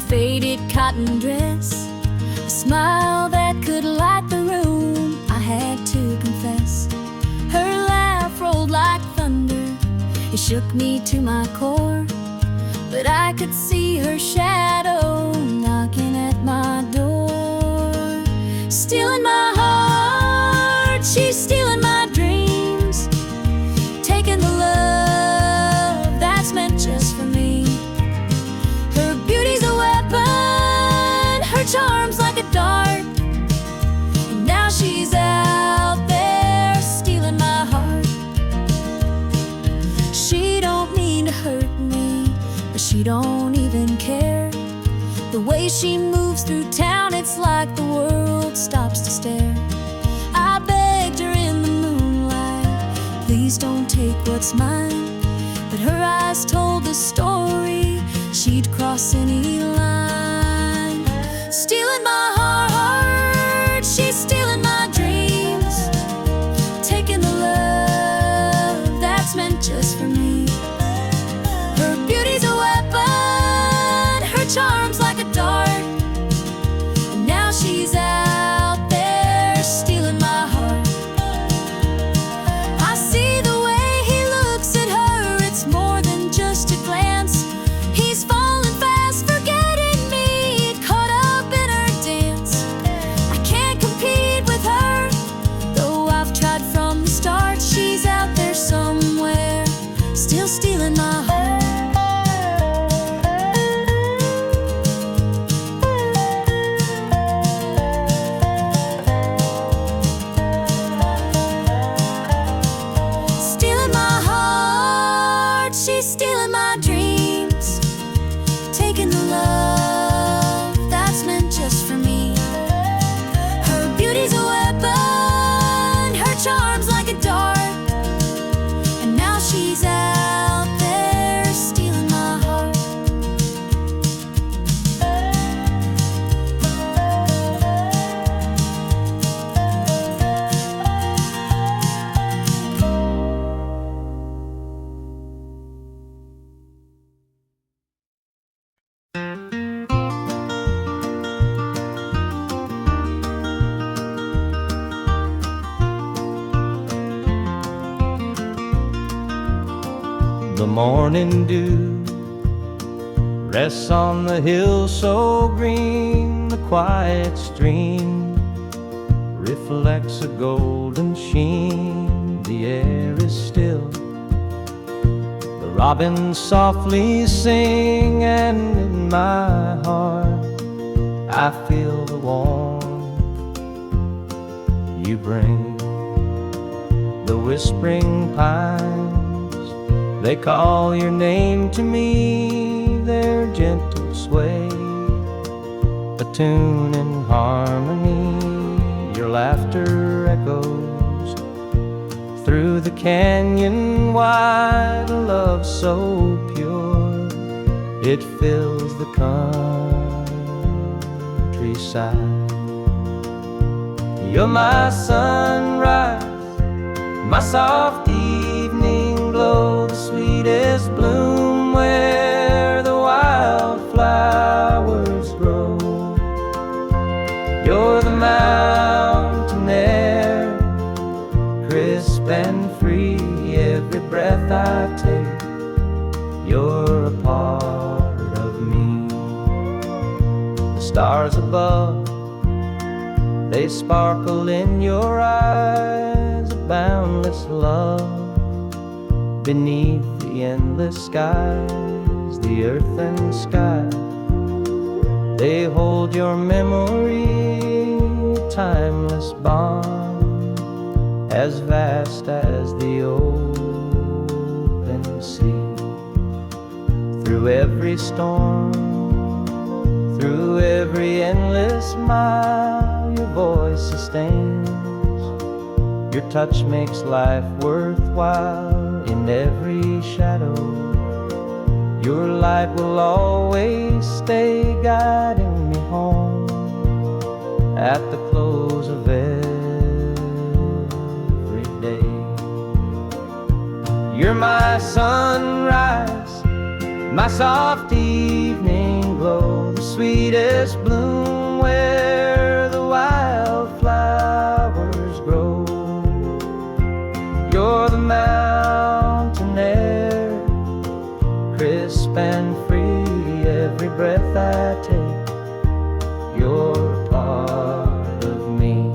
faded cotton dress, a smile that could light the room. I had to confess, her laugh rolled like thunder. It shook me to my core, but I could see her shadow knocking at my door. Stealing my heart, she's stealing my dreams, taking the love that's meant just for me. Her beauty's a weapon, her charm's like a dart, and now she's out there stealing my heart. She don't mean to hurt me, but she don't even care. The way she moves through town, it's like the world stops to stare. I begged her in the moonlight, please don't take what's mine, but her eyes told the story, she'd cross any line. Stealing my heart, she's stealing my dreams, taking the love that's meant just for me. Her beauty's a weapon, her charm's like a dart, and now she's out there stealing my heart. I see the way he looks at her, it's more than just a glance. He's falling fast, forgetting me, caught up in her dance. I can't compete with her, though I've tried from the start. She's out there somewhere, still stealing my heart. Stealing my heart, she's stealing my dreams, taking the love that's meant just for me. Her beauty's a weapon, her charm's like a dart, and now she's out there stealing my heart. The morning dew rests on the hill so green, the quiet stream reflects a golden sheen. The air is still, the robins softly sing, and in my heart I feel the warmth you bring. The whispering pines, they call your name to me, their gentle sway, a tune in harmony. Your laughter echoes through the canyon wide, a love so pure, it fills the countryside. You're my sunrise, my soft evening glow, the sweetest bloom where the wildflowers grow. You're the mountain air, crisp and free, every breath I take, you're a part of me. The stars above, they sparkle in your eyes, a boundless love beneath the endless skies. The earth and sky, they hold your memory, a timeless bond, as vast as the open sea. Through every storm, through every endless mile, your voice sustains, your touch makes life worthwhile. In every shadow, your light will always stay, guiding me home at the close of every day. You're my sunrise, my soft evening glow, the sweetest bloom where the wildflowers grow. You're the mountain air, crisp and free, every breath I take. You're part of me.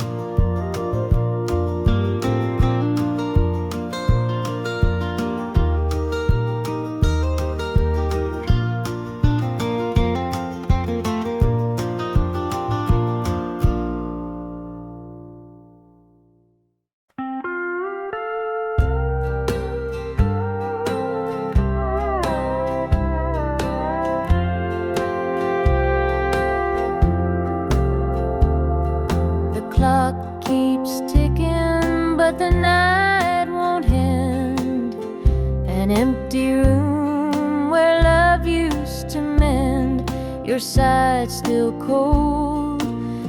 Clock keeps ticking, but the night won't end. An empty room where love used to mend. Your side still cold,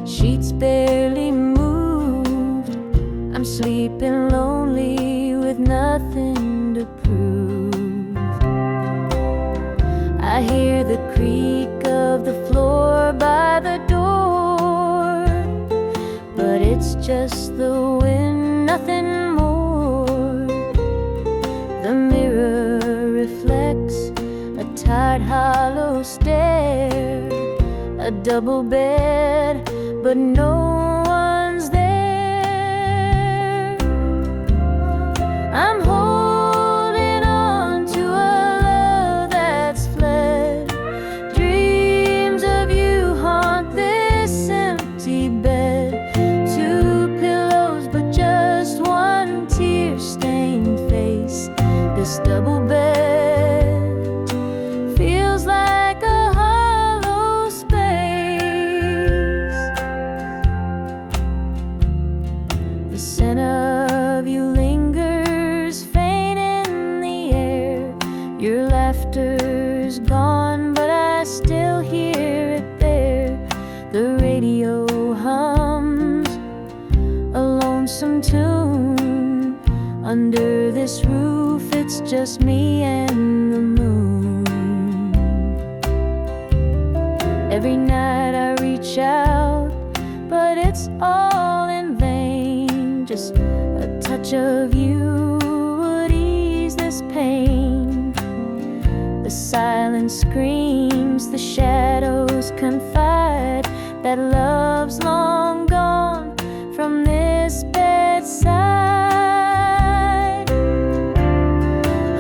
sheets barely moved. I'm sleeping lonely with nothing to prove. I hear the creak of the floor by the door, but it's just the wind, nothing more. The mirror reflects a tired, hollow stare. A double bed, but no one's there. I'm holding on to a love that's fled. Dreams of you haunt this empty bed. This double bed feels like a hollow space. The scent of you lingers faint in the air. Your laughter's gone, but I still hear it there. The radio hums a lonesome tune. Under this roof, it's just me and the moon. Every night I reach out, but it's all in vain. Just a touch of you would ease this pain. The silence screams, the shadows confide that love's long gone from this bedside.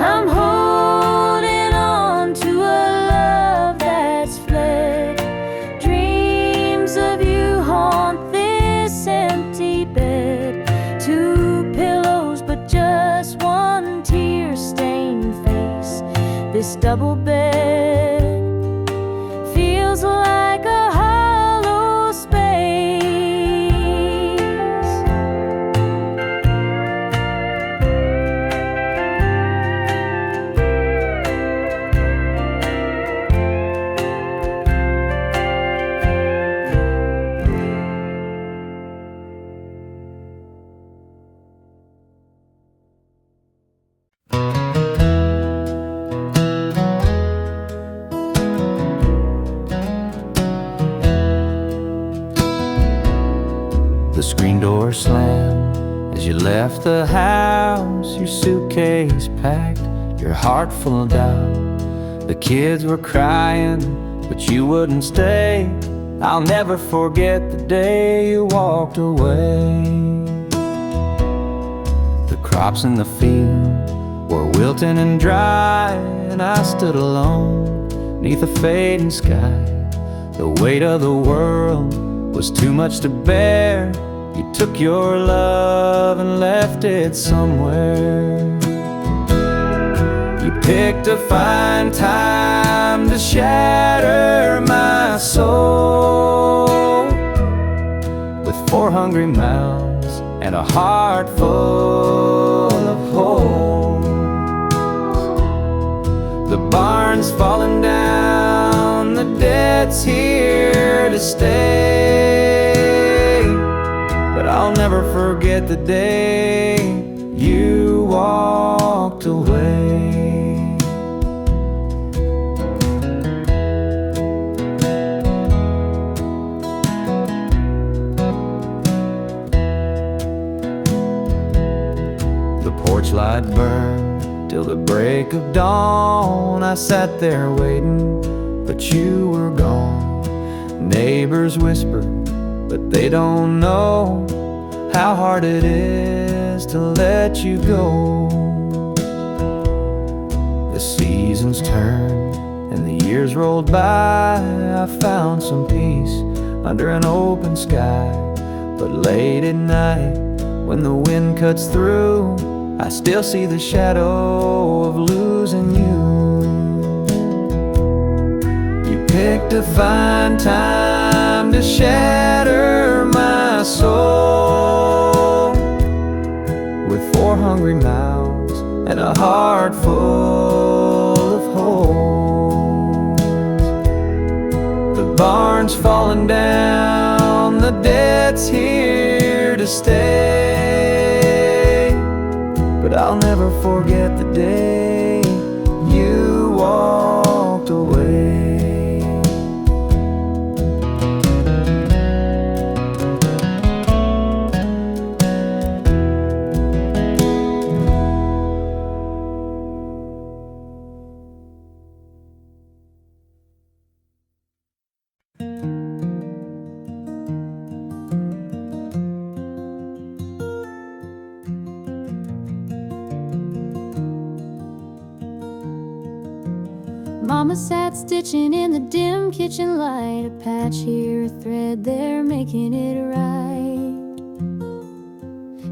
I'm holding on to a love that's fled. Dreams of you haunt this empty bed. Two pillows, but just one tear-stained face. This double bed feels like a hollow space. The screen door slammed as you left the house, your suitcase packed, your heart full of doubt. The kids were crying, but you wouldn't stay. I'll never forget the day you walked away. The crops in the field were wilting and dry, and I stood alone neath a fading sky. The weight of the world was too much to bear. You took your love and left it somewhere. You picked a fine time to shatter my soul with 4 hungry mouths and a heart full of holes. The barn's falling down, the debt's here to stay, but I'll never forget the day you walked away. porch light burned till the break of dawn. I sat there waiting, but you were gone. Neighbors whispered, but they don't know how hard it is to let you go. The seasons turned and the years rolled by. I found some peace under an open sky. But late at night, when the wind cuts through, I still see the shadow of losing you. You picked a fine time to shatter my soul with 4 hungry mouths and a heart full of holes. The barn's falling down, the debt's here to stay, but I'll never forget the day you walked away. Mama sat stitching in the dim kitchen light, a patch here, a thread there, making it right.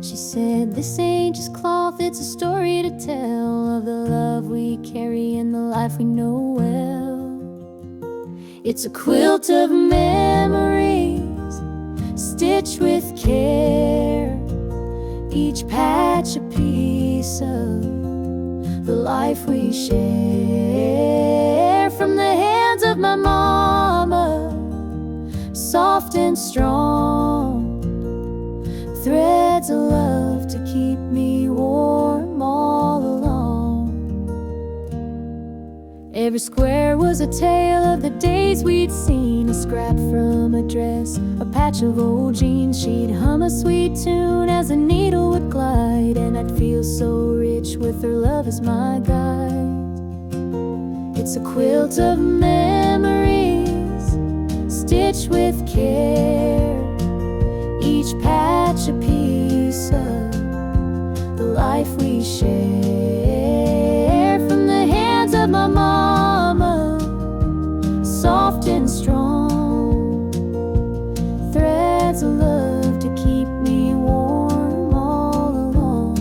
She said, this ain't just cloth, it's a story to tell of the love we carry and the life we know well. It's a quilt of memories, stitched with care, each patch a piece of the life we share. From the hands of my mama, soft and strong, threads of love to keep me warm all along. Every square was a tale of the days we'd seen, a scrap from a dress, a patch of old jeans. She'd hum a sweet tune as the needle would glide, and I'd feel so rich with her love as my guide. It's a quilt of memories, stitched with care, each patch a piece of the life we share. From the hands of my mama, soft and strong, threads of love to keep me warm all along.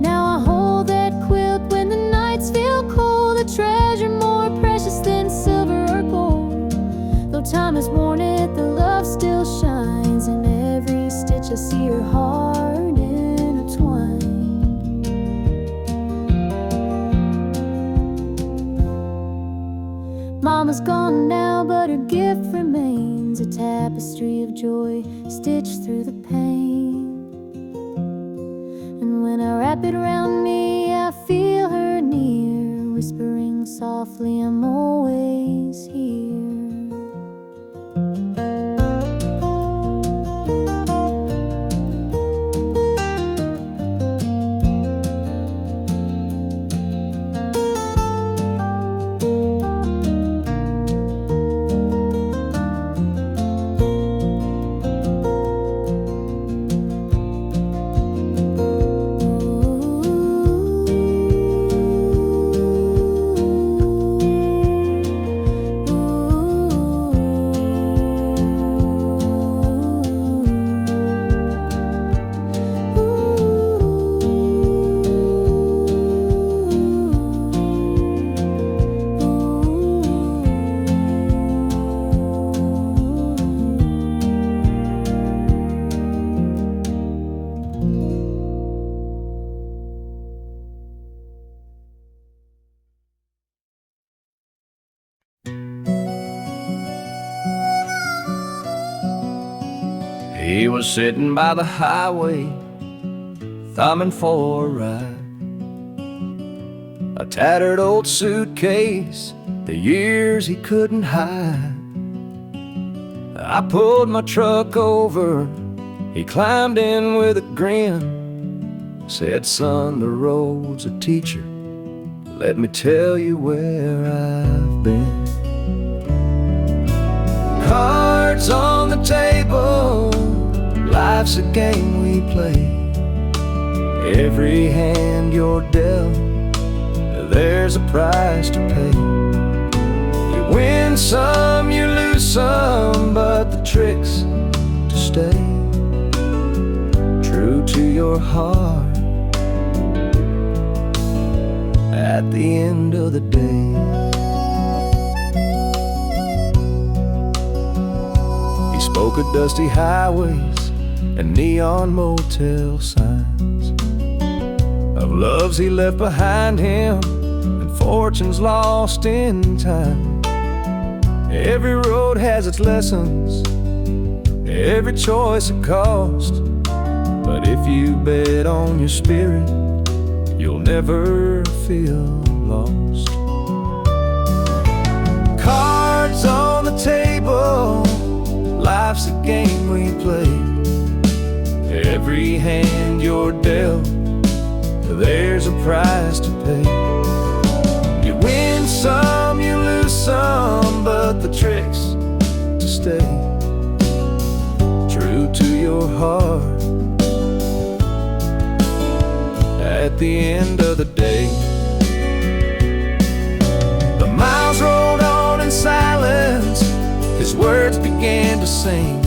Now I hold that quilt when the nights feel cold, a treasure more precious than silver or gold. Though time has worn it, the love still shines. In every stitch I see her heart intertwined. Mama's gone now, but her gift remains, a tapestry of joy stitched through the pain. And when I wrap it around me, I feel her near, whispering softly, I'm always here. He was sitting by the highway, thumbing for a ride. A tattered old suitcase, the years he couldn't hide. I pulled my truck over, he climbed in with a grin. Said, son, the road's a teacher. Let me tell you where I've been. Cards on the table, life's a game we play. Every hand you're dealt, there's a price to pay. You win some, you lose some, but the trick's to stay true to your heart at the end of the day. He spoke of dusty highways and neon motel signs, of loves he left behind him and fortunes lost in time. Every road has its lessons, every choice a cost, but if you bet on your spirit, you'll never feel lost. Cards on the table, life's a game we play. Every hand you're dealt, there's a price to pay. You win some, you lose some, but the trick's to stay true to your heart at the end of the day. The miles rolled on in silence, his words began to sing.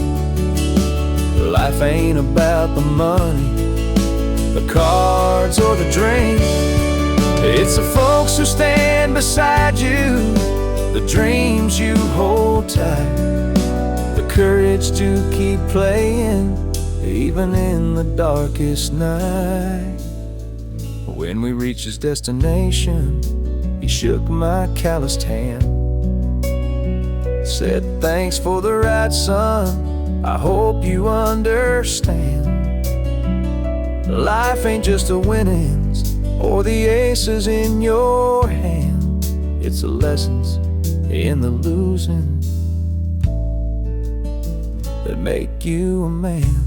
Life ain't about the money, the cards or the drink. It's the folks who stand beside you, the dreams you hold tight, the courage to keep playing even in the darkest night. When we reached his destination, he shook my calloused hand, said, thanks for the ride, son, I hope you understand. Life ain't just the winnings or the aces in your hand, it's the lessons in the losing that make you a man.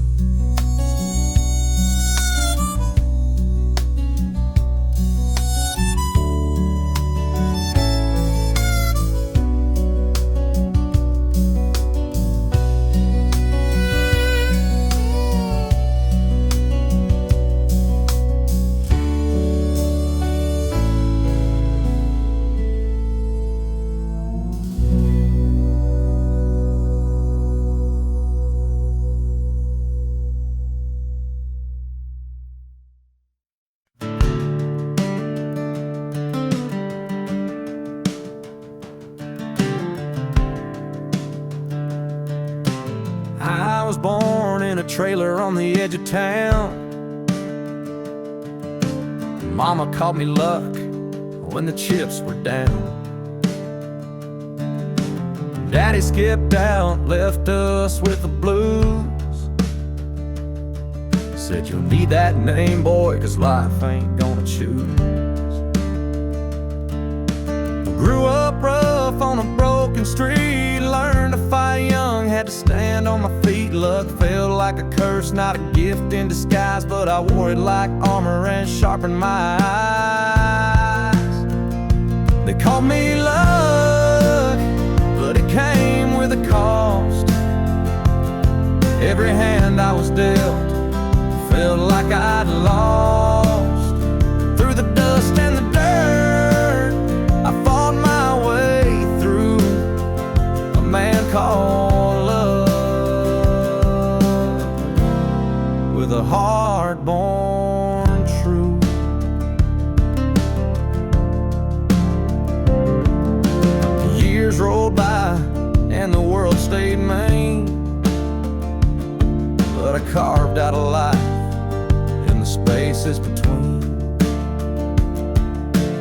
I was born in a trailer on the edge of town. Mama called me luck when the chips were down. Daddy skipped out, left us with the blues. Said you'll need that name, boy, 'cause life ain't gonna choose. Grew up rough on a broken street, learned to fight young, had to stand on my feet. Luck felt like a curse, not a gift in disguise, but I wore it like armor and sharpened my eyes. They called me luck, but it came with a cost. Every hand I was dealt felt like I'd lost. Through the dust and the dirt, I fought my way through a man called love, with a heart born true. Years rolled by and the world stayed mean, but I carved out a life in the spaces between.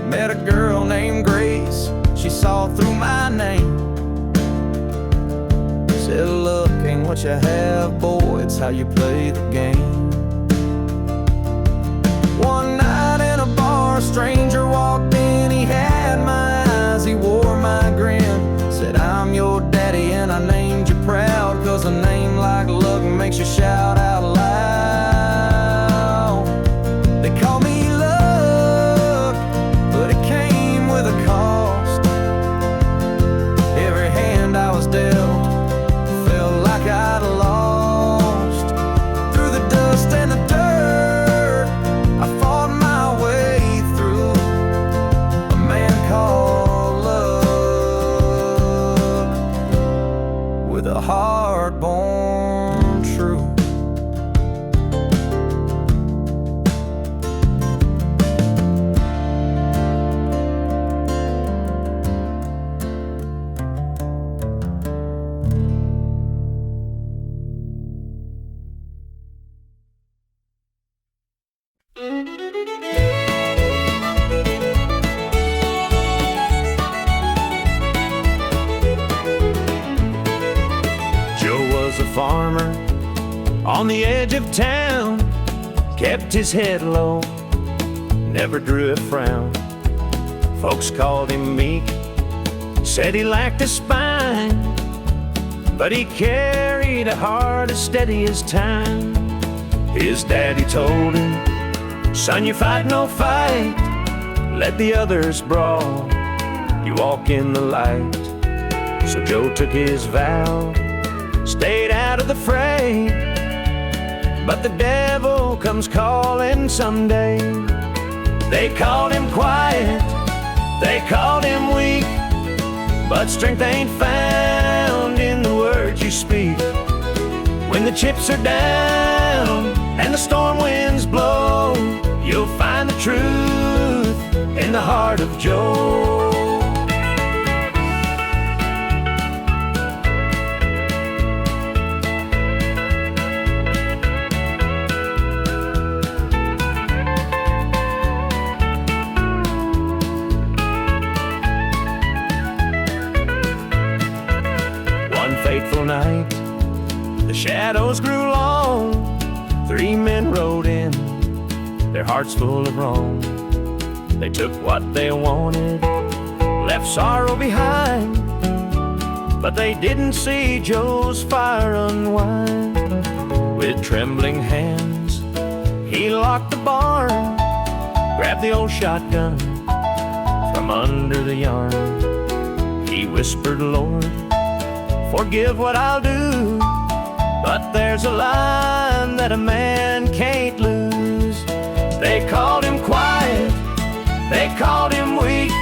Met a girl named Grace, she saw through my name. Said, look, ain't what you have, boy, it's how you play the game. One night in a bar, a stranger walked in, he had my eyes, he wore my grin. Said, I'm your daddy and I named you proud, 'cause a name like luck makes you shout out loud. They on the edge of town, kept his head low, never drew a frown. Folks called him meek, said he lacked a spine, but he carried a heart as steady as time. His daddy told him, "Son, you fight no fight, let the others brawl, you walk in the light." So Joe took his vow, stayed out of the fray, but the devil comes calling someday. They called him quiet, they called him weak, but strength ain't found in the words you speak. When the chips are down and the storm winds blow, you'll find the truth in the heart of Joe. One fateful night, the shadows grew long. 3 men rode in, their hearts full of wrong. They took what they wanted, left sorrow behind, but they didn't see Joe's fire unwind. With trembling hands, he locked the barn, grabbed the old shotgun from under the yarn. He whispered, "Lord, forgive what I'll do, but there's a line that a man can't lose." They called him quiet, they called him weak,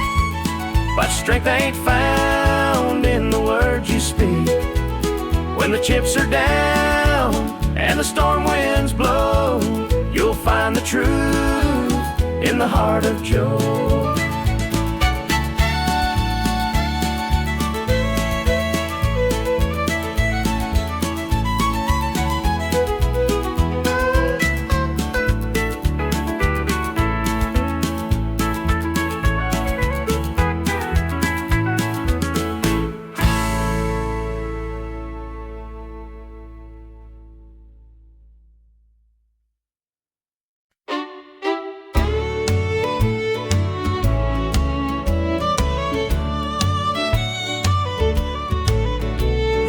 but strength ain't found in the words you speak. When the chips are down and the storm winds blow, you'll find the truth in the heart of Joe.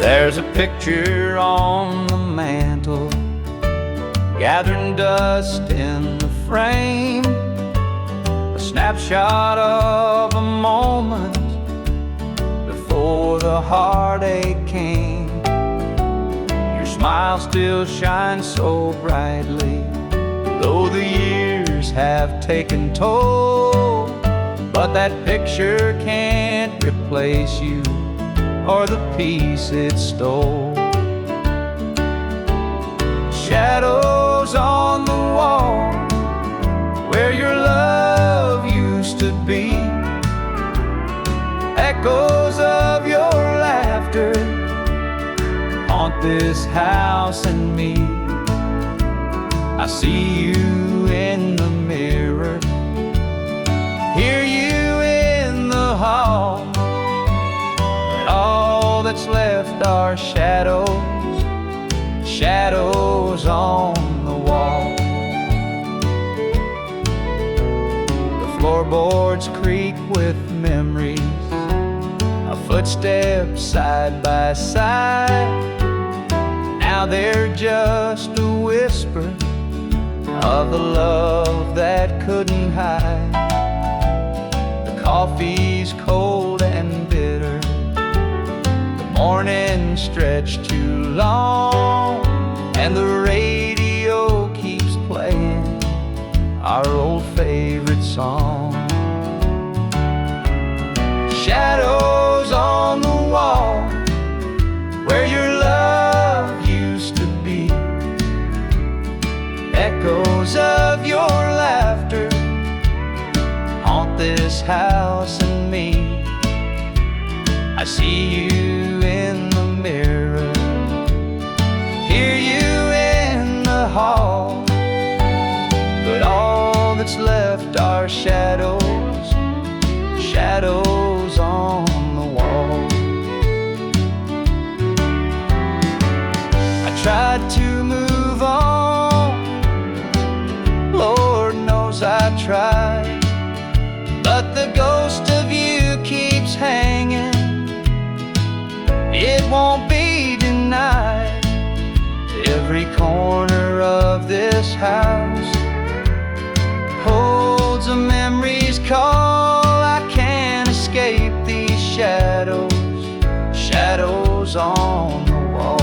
There's a picture on the mantle, gathering dust in the frame, a snapshot of a moment before the heartache came. Your smile still shines so brightly, though the years have taken toll, but that picture can't replace you or the peace it stole. Shadows on the wall where your love used to be, echoes of your laughter haunt this house and me. I see you in the mirror, hear you in the hall, all that's left are shadows, shadows on the wall. The floorboards creak with memories, our footsteps side by side. Now they're just a whisper of the love that couldn't hide. The coffee's cold and bitter, morning stretched too long, and the radio keeps playing our old favorite song. Shadows on the wall where your love used to be, echoes of your laughter haunt this house and me. I see you in the mirror, hear you in the hall, but all that's left are shadows, shadows on the wall. I tried to move tried, but the ghost of you keeps hanging. It won't be denied. Every corner of this house holds a memory's call. I can't escape these shadows, shadows on the wall.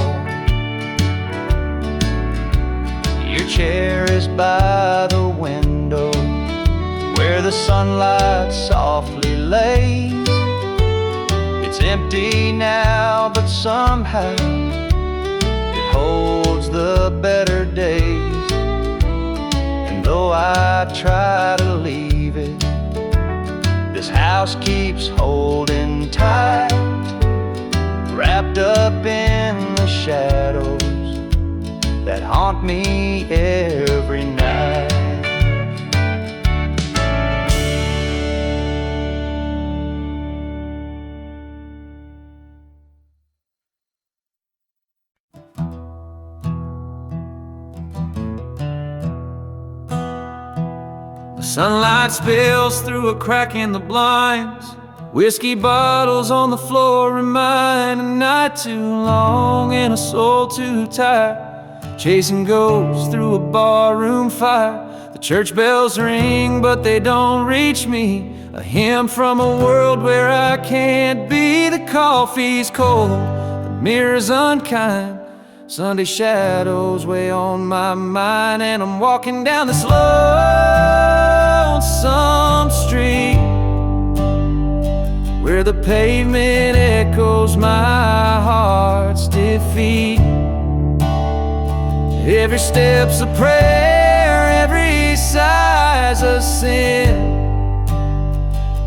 Your chair is by the window where the sunlight softly lays. It's empty now, but somehow it holds the better days. And though I try to leave it, this house keeps holding tight, wrapped up in the shadows that haunt me every night. The sunlight spills through a crack in the blinds. Whiskey bottles on the floor remind a night too long and a soul too tired, chasing ghosts through a barroom fire. The church bells ring, but they don't reach me. A hymn from a world where I can't be. The coffee's cold, the mirror's unkind. Sunday shadows weigh on my mind, and I'm walking down this lonesome street where the pavement echoes my heart's defeat. Every step's a prayer, every sigh's a sin.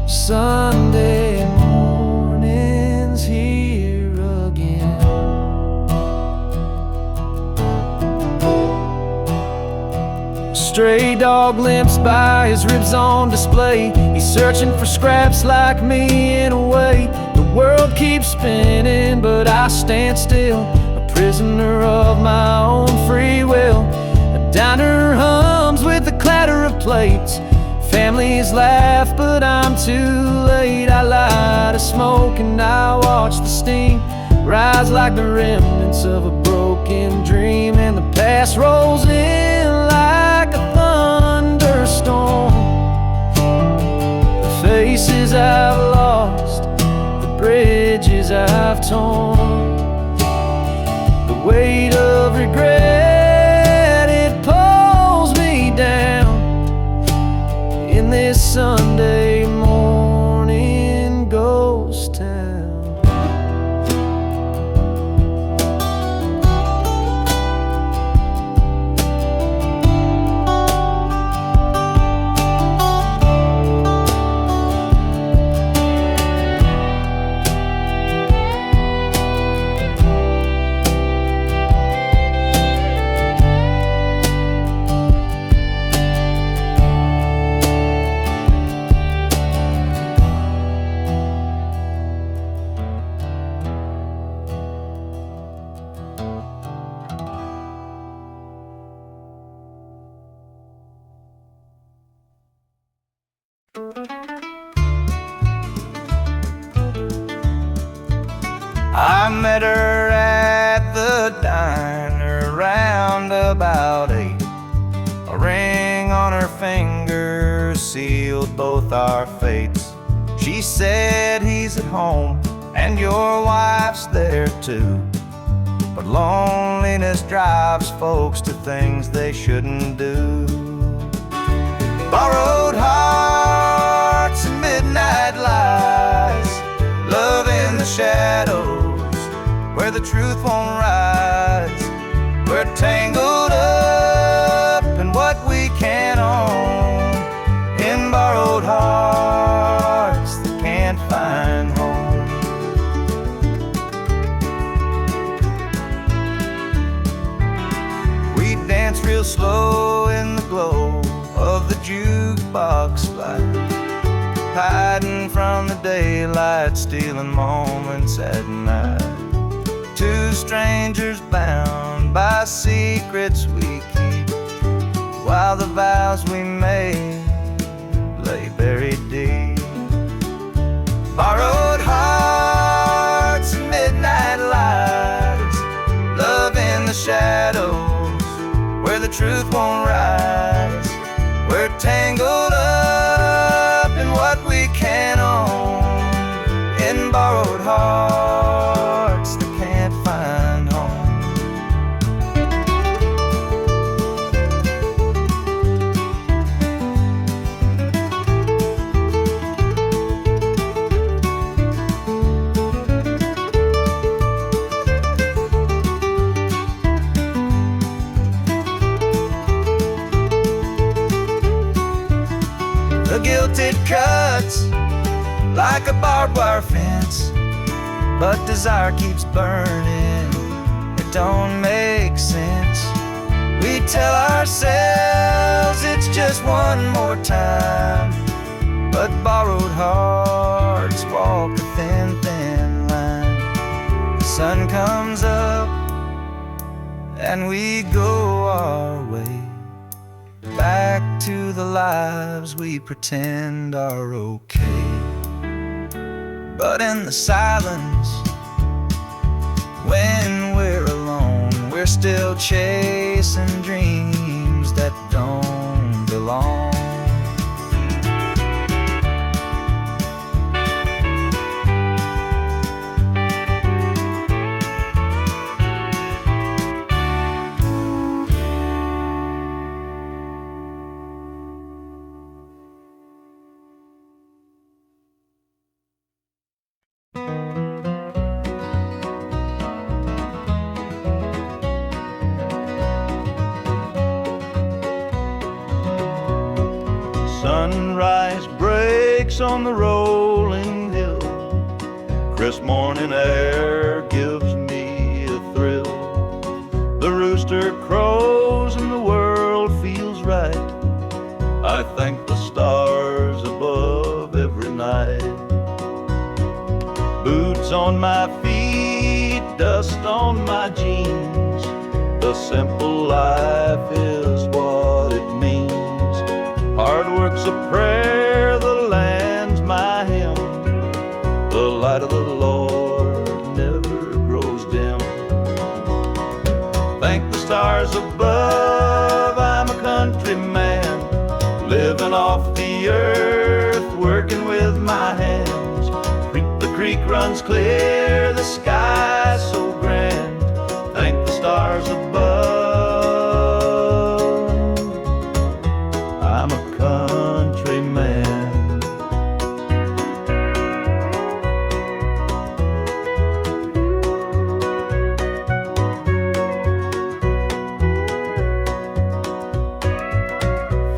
Sunday morning's here again. Stray dog limps by, his ribs on display. He's searching for scraps like me in a way. The world keeps spinning, but I stand still, a prisoner of my own free will. A diner hums with the clatter of plates. Families laugh, but I'm too late. I light a smoke and I watch the steam rise like the remnants of a broken dream. And the past rolls in like a thunderstorm. The faces I've lost, the bridges I've torn, the weight of regret, it pulls me down in this Sunday morning ghost town. I met her at the diner round about 8. A ring on her finger sealed both our fates. She said, he's at home and your wife's there too, but loneliness drives folks to things they shouldn't do. Borrowed hearts and midnight lies, love in the shadows where the truth won't rise. We're tangled up in what we can't own, in borrowed hearts that can't find home. We dance real slow in the glow of the jukebox light, hiding from the daylight, stealing moments at night. Two strangers bound by secrets we keep, while the vows we made The guilt it cuts like a barbed wire fence, but desire keeps burning. It don't make sense. We tell ourselves it's just one more time, but borrowed hearts walk a thin, thin line. The sun comes up and we go our way, back to the lives we pretend are okay. But in the silence, when we're alone, we're still chasing dreams that don't belong. Sunrise breaks on the rolling hill. Crisp morning air gives me a thrill. The rooster crows and the world feels right. I thank the stars above every night. Boots on my feet, dust on my jeans. The simple life is what it means. Hard work's a prayer, the land's my hymn. The light of the Lord never grows dim. Thank the stars above, I'm a country man, living off the earth, working with my hands. The creek runs clear, the sky's so grand. Thank the stars above, I'm a country man.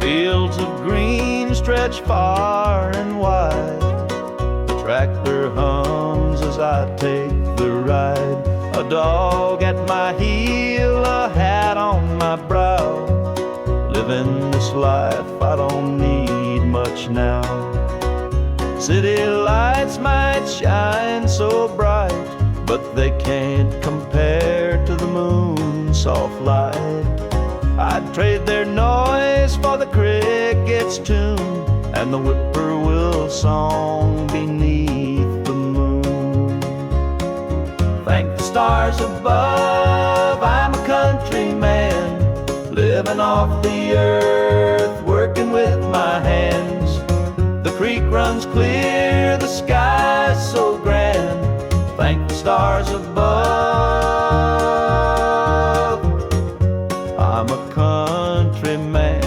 Fields of green stretch far and wide. The tractor hums as I take the ride. A dog at my heel, a hat on my brow. Living this life, I don't need much now. City lights might shine so bright, but they can't compare to the moon's soft light. I'd trade their noise for the cricket's tune and the whippoorwill song beneath the moon. Thank the stars above, I'm a country man, living off the earth, working with my hands. The creek runs clear, the sky's so grand. Thank the stars above, I'm a country man.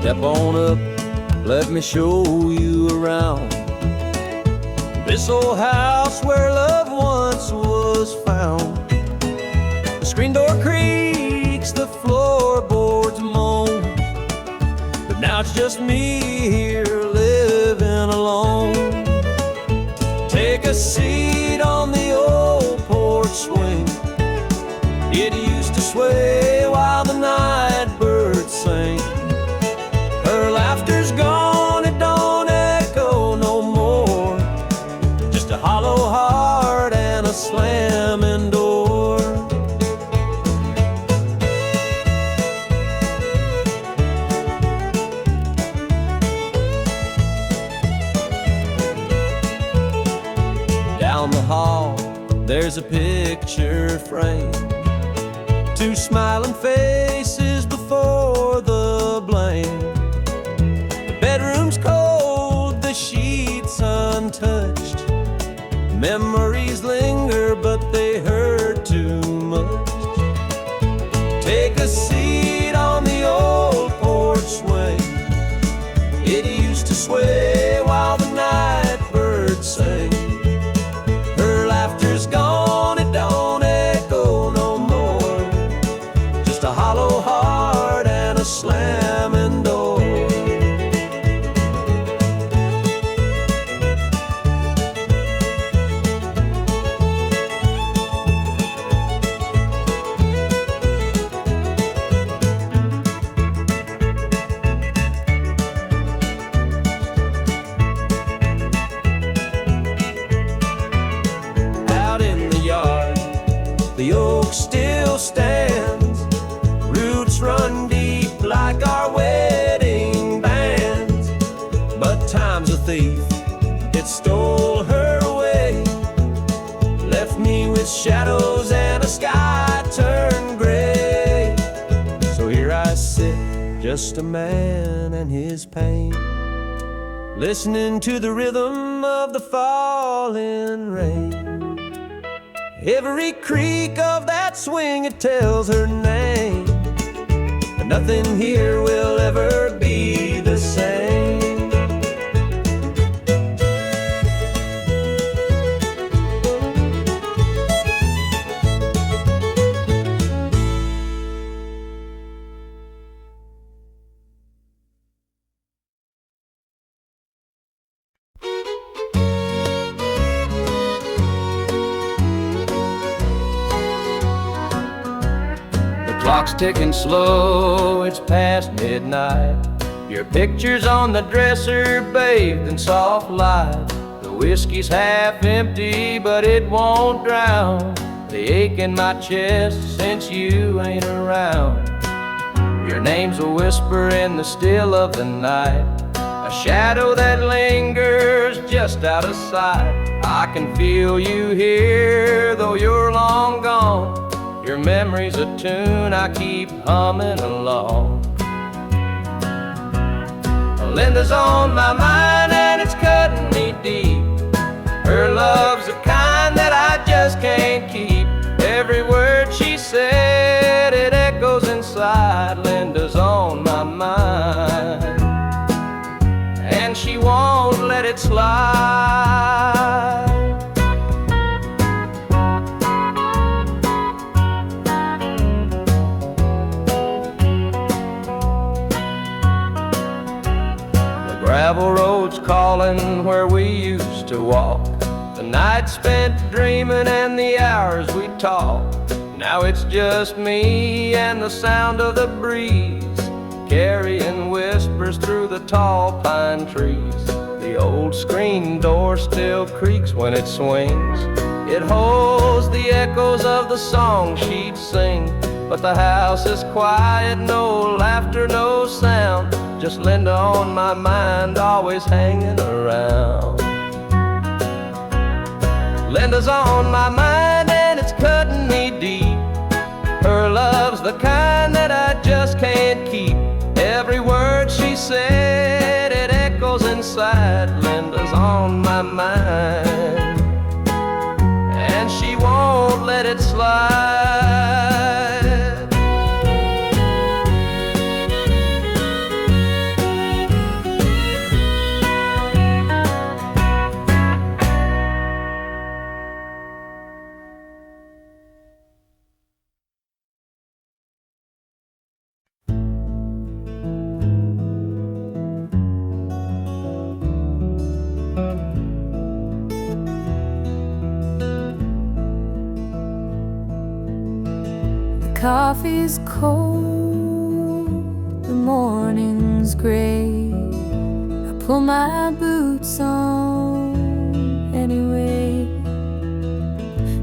Step on up, let me show you around this old house where love once was found. The screen door creaks, the floorboards moan, but now it's just me here living alone. Take a seat on the old porch swing. It used to sway while the night birds sang. Her laughter's gone, it don't echo no more. Just a hollow heart and a slamming door. Down the hall, there's a picture frame. Two smiling faces before the blame. Bedroom's cold, the sheets untouched. Memories linger, but they hurt the oak still stands. Roots run deep like our wedding bands. But time's a thief, it stole her away, left me with shadows and a sky turned gray. So here I sit, just a man and his pain, listening to the rhythm of the falling rain. Every creak of that swing, it tells her name, but nothing here will ever be the same. Clock's ticking slow, it's past midnight. Your picture's on the dresser, bathed in soft light. The whiskey's half empty, but it won't drown the ache in my chest since you ain't around. Your name's a whisper in the still of the night, a shadow that lingers just out of sight. I can feel you here, though you're long gone. Your memory's a tune I keep humming along. Linda's on my mind and it's cutting me deep. Her love's the kind that I just can't keep. Every word she said, it echoes inside. Linda's on my mind, and she won't let it slide. Gravel roads calling where we used to walk, the night spent dreaming and the hours we talked. Now it's just me and the sound of the breeze, carrying whispers through the tall pine trees. The old screen door still creaks when it swings. It holds the echoes of the song she'd sing. But the house is quiet, no laughter, no sound, just Linda on my mind, always hanging around. Linda's on my mind and it's cutting me deep. Her love's the kind that I just can't keep. Every word she said, it echoes inside. Linda's on my mind, and she won't let it slide. Coffee's cold, the morning's gray. I pull my boots on anyway.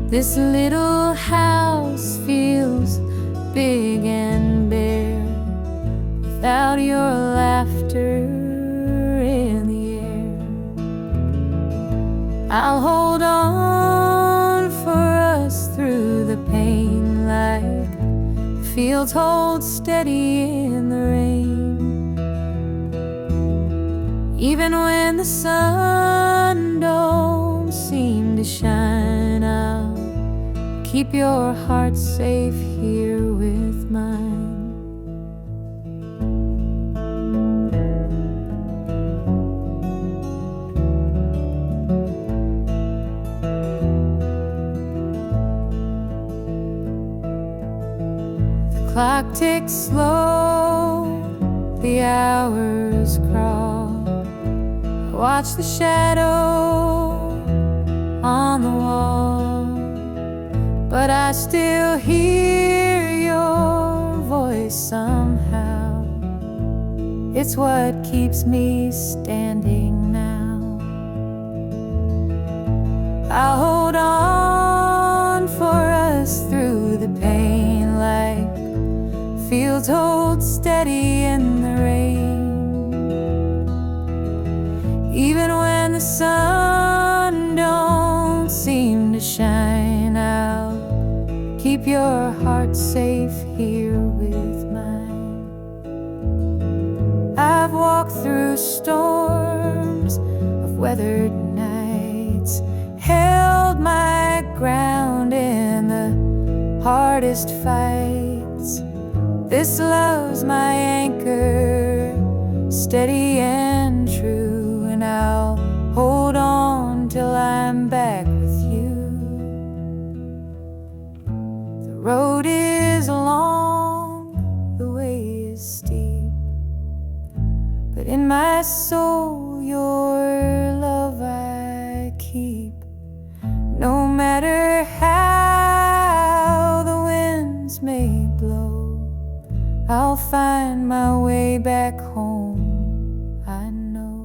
This little house feels big and bare without your laughter in the air. I'll hold on for us through the pain like fields hold steady in the rain. Even when the sun don't seem to shine, I'll keep your heart safe here with mine. Clock ticks slow, the hours crawl. I watch the shadow on the wall, but I still hear your voice somehow. It's what keeps me standing now. I'll hold on for us through clouds hold steady in the rain. Even when the sun don't seem to shine out, keep your heart safe here with mine. I've walked through storms of weathered nights, held my ground in the hardest fights. This love's my anchor, steady and true, and I'll hold on till I'm back with you. The road is long, the way is steep, but in my soul your love I keep. No matter how the winds may blow, I'll find my way back home, I know.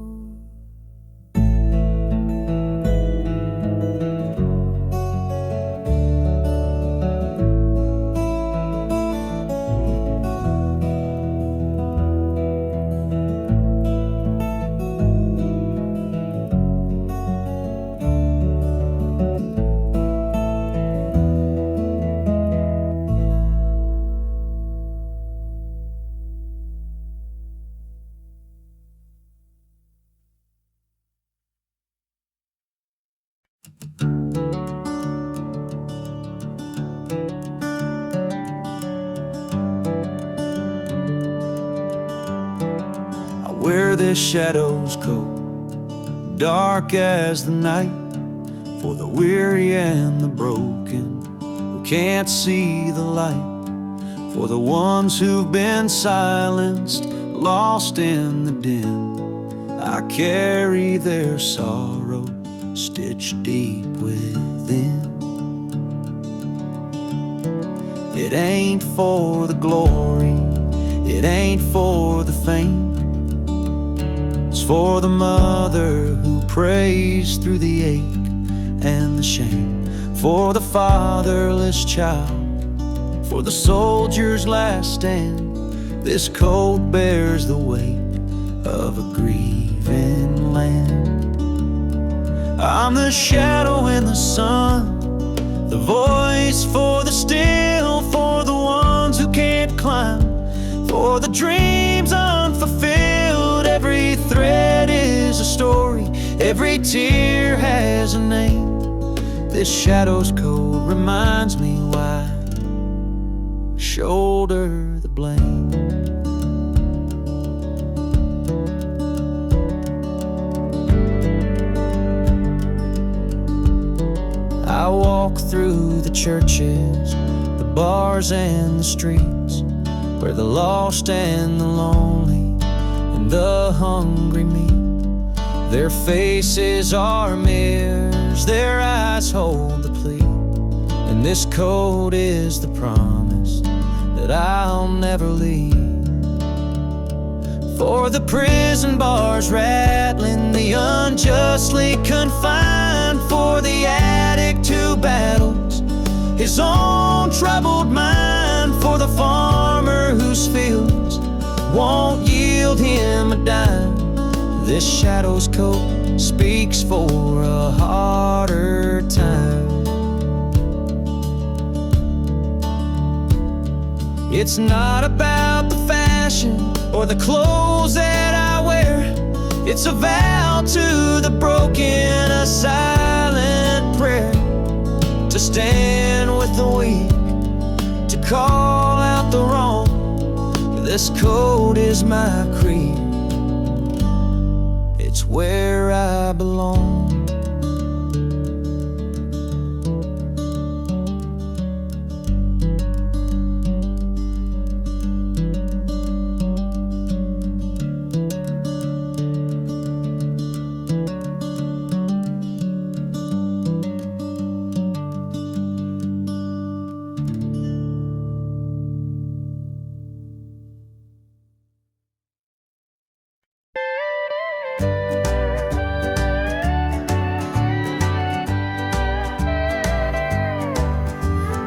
Wear this shadow's coat, dark as the night, for the weary and the broken who can't see the light, for the ones who've been silenced, lost in the din. I carry their sorrow stitched deep within. It ain't for the glory, it ain't for the fame. It's for the mother who prays through the ache and the shame, for the fatherless child, for the soldier's last stand. This coat bears the weight of a grieving land. I'm the shadow in the sun, the voice for the still, for the ones who can't climb, for the dreams unfulfilled. Every thread is a story, every tear has a name. This shadow's coat reminds me why I shoulder the blame. I walk through the churches, the bars and the streets, where the lost and the lonely and the hungry meet. Their faces are mirrors, their eyes hold the plea, and this coat is the promise that I'll never leave. For the prison bars rattling, the unjustly confined, for the addict who battles his own troubled mind, for the farmer whose fields won't yield him a dime. This shadow's coat speaks for a harder time. It's not about the fashion or the clothes that I wear. It's a vow to the broken, a silent prayer, to stand with the weak, to call out the wrong. This coat is my creed, it's where I belong.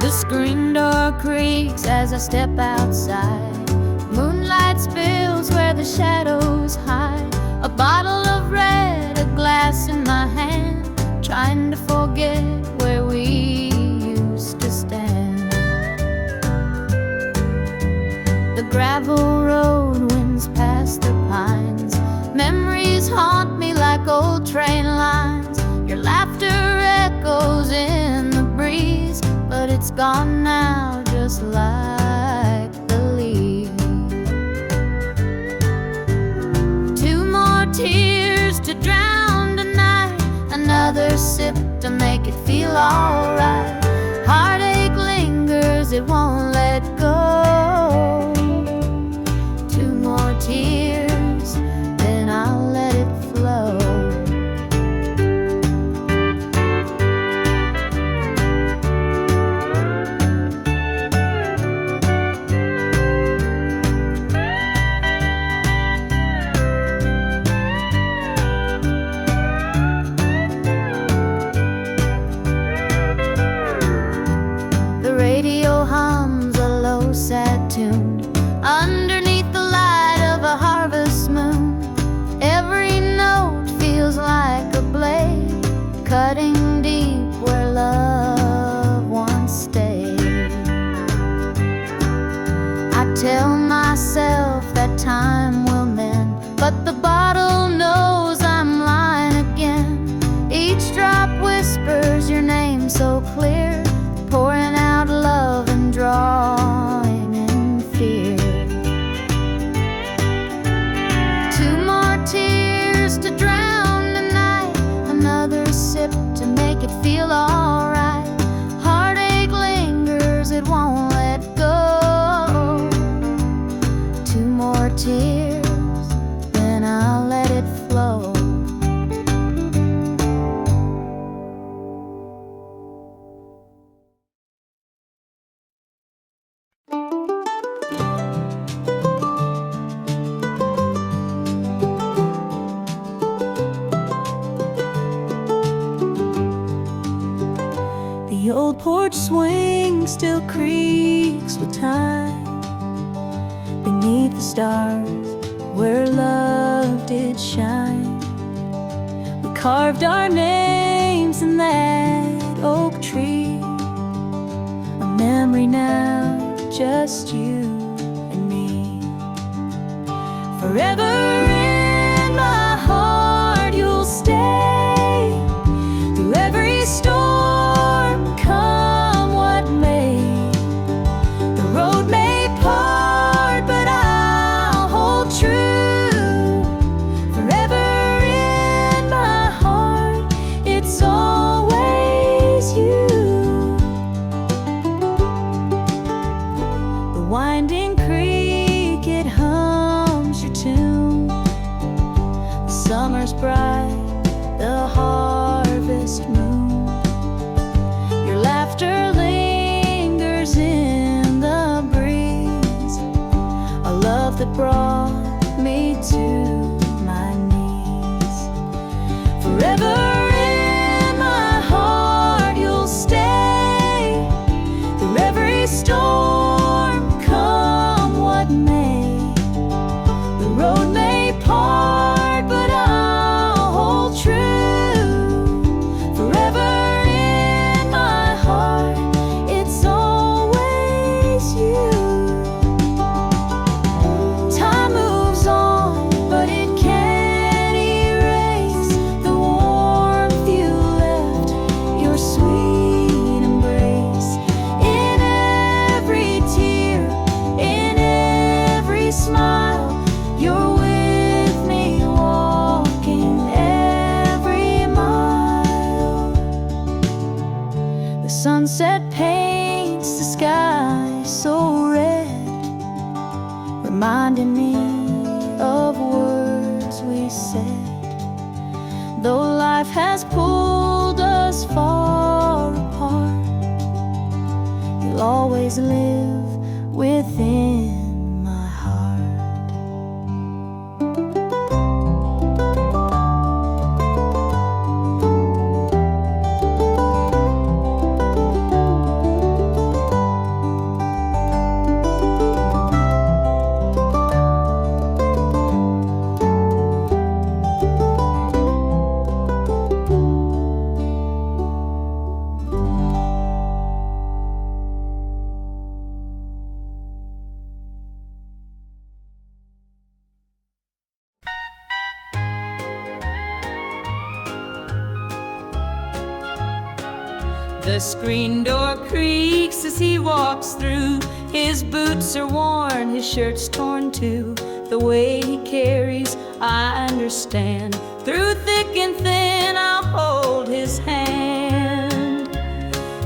The screen door creaks as I step outside. light spills where the shadows hide. A bottle of red, a glass in my hand, trying to forget where we used to stand. The gravel road winds past the pines. Memories haunt me like old train lines. Your laughter echoes in the breeze, but it's gone now, just like the leaves. Two more tears to drown tonight, another sip to make it feel alright. Heartache lingers, it won't let go. Two more tears, then I'll let it flow. The radio hums a low, sad tune underneath the light of a harvest moon. Every note feels like a blade, cutting deep where love once stayed. I tell myself that time will mend, but the bottle knows I'm lying again. Each drop whispers your name so clear, pouring out love and drawing in fear. Two more tears to drown the night, another sip to make it feel alright. Heartache lingers, it won't let go. Two more tears, then I'll let it flow. The old porch swing still creaks with time beneath the stars where love did shine. We carved our names in that oak tree, a memory now, just you and me. Forever in my heart you'll stay, through every storm, come what may. The road may part, but I'll hold true. Forever in my heart, it's always you. The winding creek, it hums your tune. The summer's bright, the harvest moon. Your laughter lingers in the breeze, a love that brought me to my knees. Forever in my heart you'll stay, through every storm, come what may. The road may part, but I'll hold true. Forever in my heart, it's always you. Time moves on, but it can't erase the warmth you left, your sweet embrace. In every tear, in every smile, you're with me, walking every mile. The sunset paints the sky so red, reminding me of words we said. Though life has pulled us far apart, you'll always live within my heart. The screen door creaks as he walks through. His boots are worn, his shirt's torn too. The way he carries, I understand. Through thick and thin, I'll hold his hand.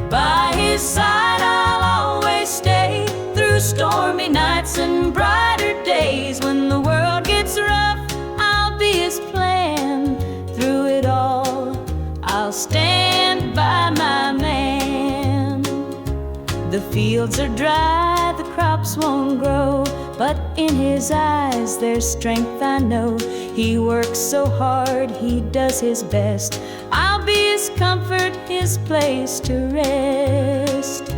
By his side, I'll always stay. Through stormy nights and brighter days. When the world gets rough, I'll be his plan. Through it all, I'll stand by my man. The fields are dry, the crops won't grow, but in his eyes there's strength, I know. He works so hard, he does his best. I'll be his comfort, his place to rest.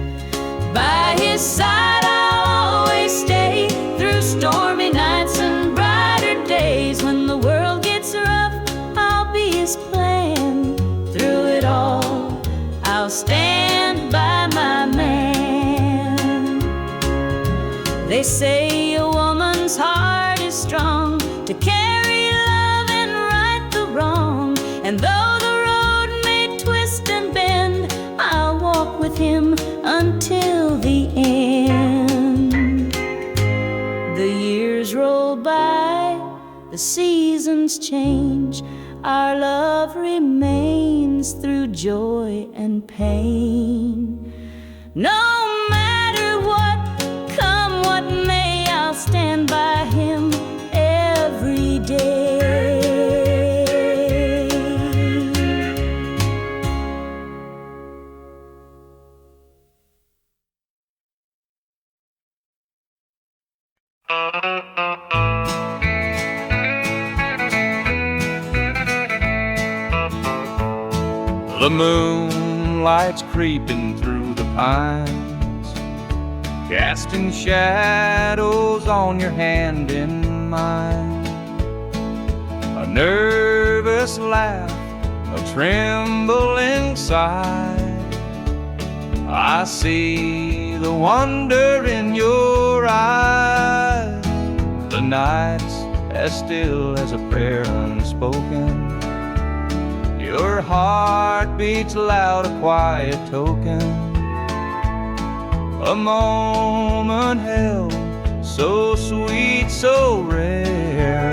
By his side I'll always stay. Through stormy nights and brighter days. When the world gets rough, I'll be his plan. Through it all, I'll stand by my man. They say a woman's heart is strong to carry love and right the wrong. And though the road may twist and bend, I'll walk with him until the end. The years roll by, the seasons change. Our love remains through joy and pain. No matter what, come what may, I'll stand by him every day. The moonlight's creeping through the pines, casting shadows on your hand in mine. A nervous laugh, a trembling sigh. I see the wonder in your eyes. The night's as still as a prayer unspoken. Your heart beats loud, a quiet token. A moment held, so sweet, so rare.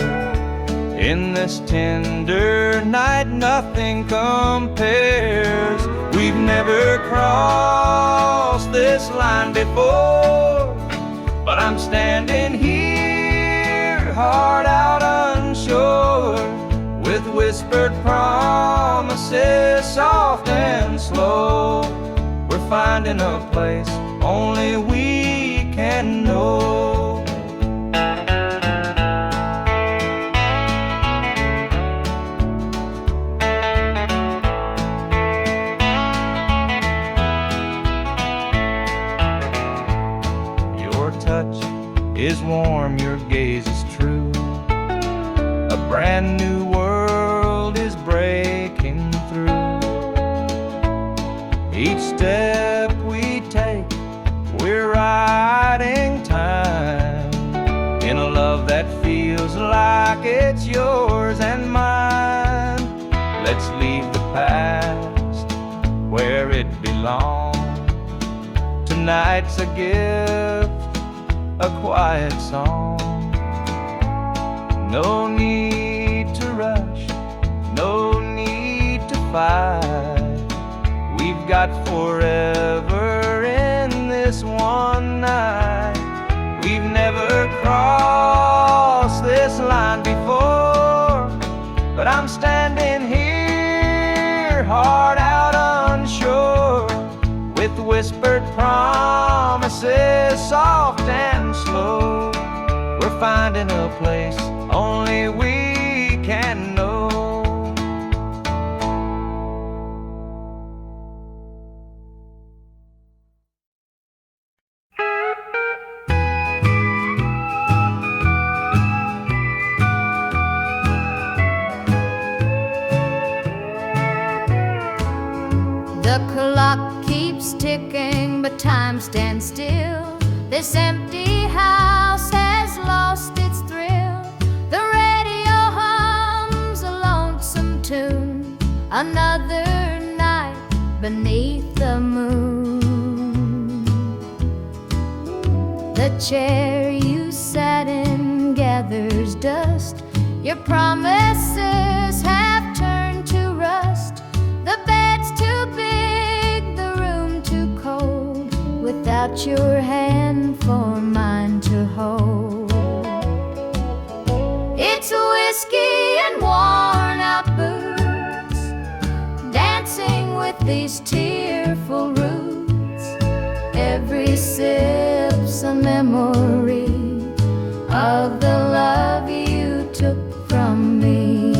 In this tender night, nothing compares. We've never crossed this line before, but I'm standing here, heart out unsure, with whispered promises, soft and slow. We're finding a place only we can know. Your touch is warm, your gaze is true. A brand new world is breaking through. Each step we take, we're riding time in a love that feels like it's yours and mine. Let's leave the past where it belongs. Tonight's a gift, a quiet song. No need to rush, no need to fight. We've got forever in this one night. We've never crossed this line before, but I'm standing here, heart out unsure, with whispered promises, soft and slow. We're finding a place only we can know. The clock keeps ticking, but time stands still. This empty house has lost its thrill. The radio hums a lonesome tune. Another night beneath the moon. The chair you sat in gathers dust. Your promises have turned to rust. The bed's too big, the room too cold, without your hand for mine to hold. It's whiskey and worn out boots, dancing with these tearful roots. Every sip's a memory of the love you took from me.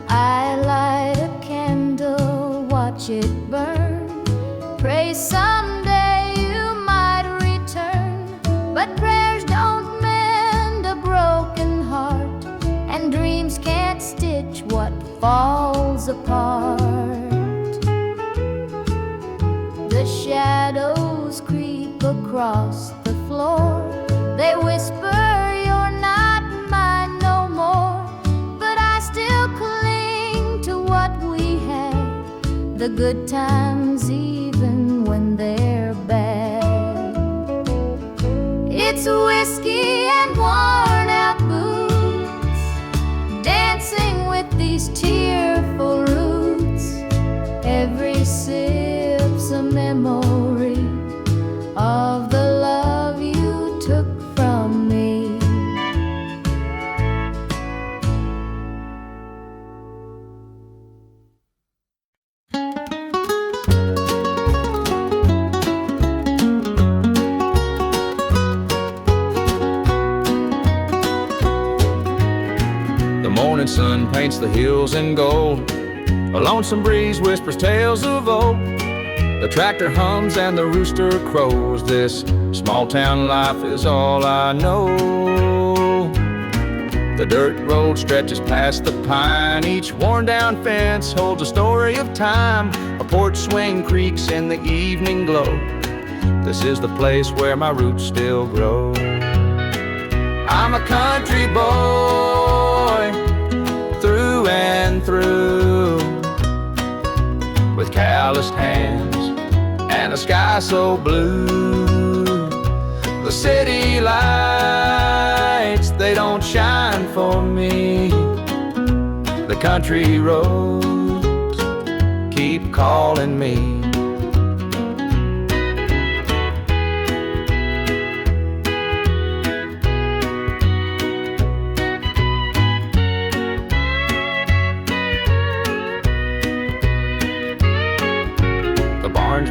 I light a candle, watch it burn, pray someday you might return. But prayers don't mend a broken heart, and dreams can't stitch what falls apart. The shadows creep across the floor. They whisper you're not mine no more, but I still cling to what we had, the good times even when they're bad. It's whiskey and worn out boots, dancing with these tearful roots. Every sip's a memory of the love you took from me. The morning sun paints the hills in gold. A lonesome breeze whispers tales of old. The tractor hums and the rooster crows. This small town life is all I know. The dirt road stretches past the pine. Each worn down fence holds a story of time. A porch swing creaks in the evening glow. This is the place where my roots still grow. I'm a country boy through and through, with calloused hands and a sky so blue. The city lights, they don't shine for me. The country roads keep calling me.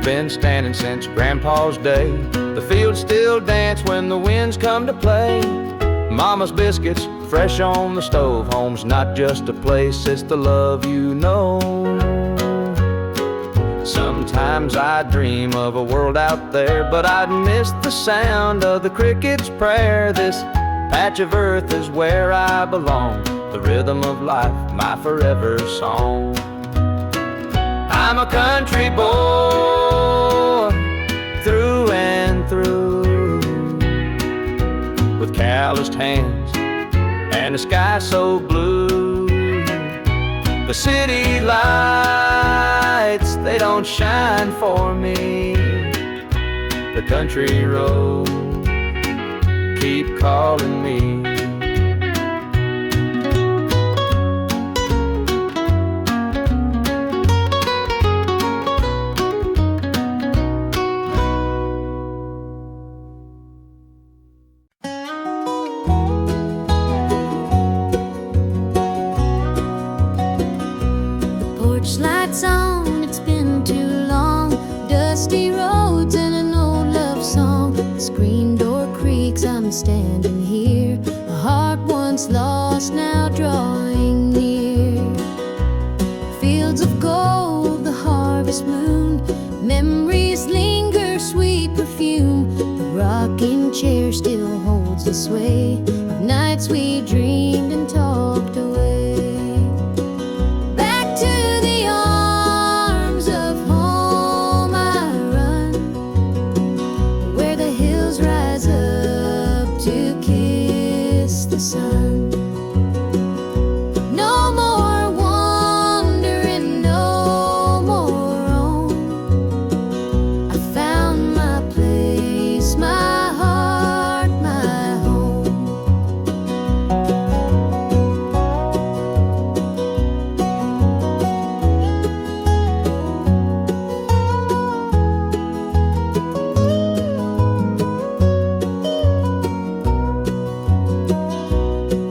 Been standing since Grandpa's day. The fields still dance when the winds come to play. Mama's biscuits fresh on the stove. Home's not just a place, it's the love you know. Sometimes I dream of a world out there, but I'd miss the sound of the cricket's prayer. This patch of earth is where I belong, the rhythm of life, my forever song. I'm a country boy through and through, with calloused hands and a sky so blue. The city lights, they don't shine for me. The country roads keep calling me. Lights on, it's been too long. Dusty roads and an old love song. The screen door creaks, I'm standing here. A heart once lost, now drawing near. Fields of gold, the harvest moon. Memories linger, sweet perfume. The rocking chair still holds the sway of nights we dreamed and talked away. sun. No more wandering, no more roam. I found my place, my heart, my home.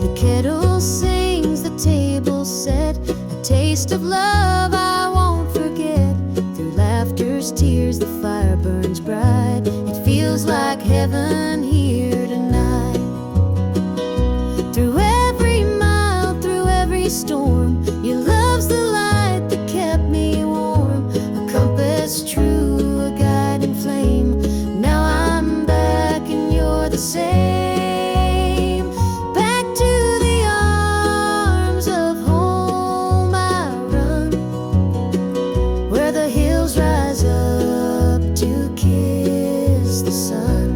The kettle sings, the table set, a taste of love I won't forget. Through laughter's tears, the fire burns bright. It feels like heaven here tonight. Through every mile, through every storm, your love's the light that kept me warm. A compass true, a guiding flame. Now I'm back and you're the same. Back to the arms of home I run, where the hills rise up to kiss the sun.